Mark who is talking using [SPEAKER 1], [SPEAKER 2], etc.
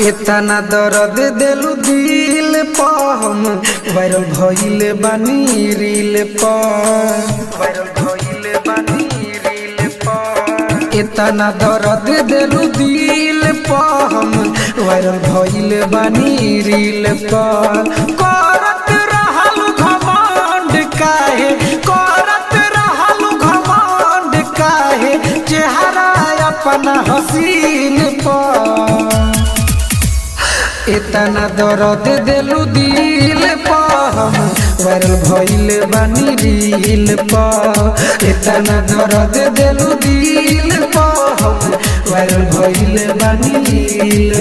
[SPEAKER 1] इतना दर्द दिलु दिल पा हम वायरल भइले बानी रील पा इतना दर्द दिलु दिल पा हम वायरल भइले बानी रील पा करत रहलु घमंड काहे करत रहलु घमंड काहे चेहरा अपना हसीन पा इतना दर्द दिलु दिल पा हम वायरल भइले बानी रील पा इतना दर्द दिलु दिल पा हम वायरल भइले बानी रील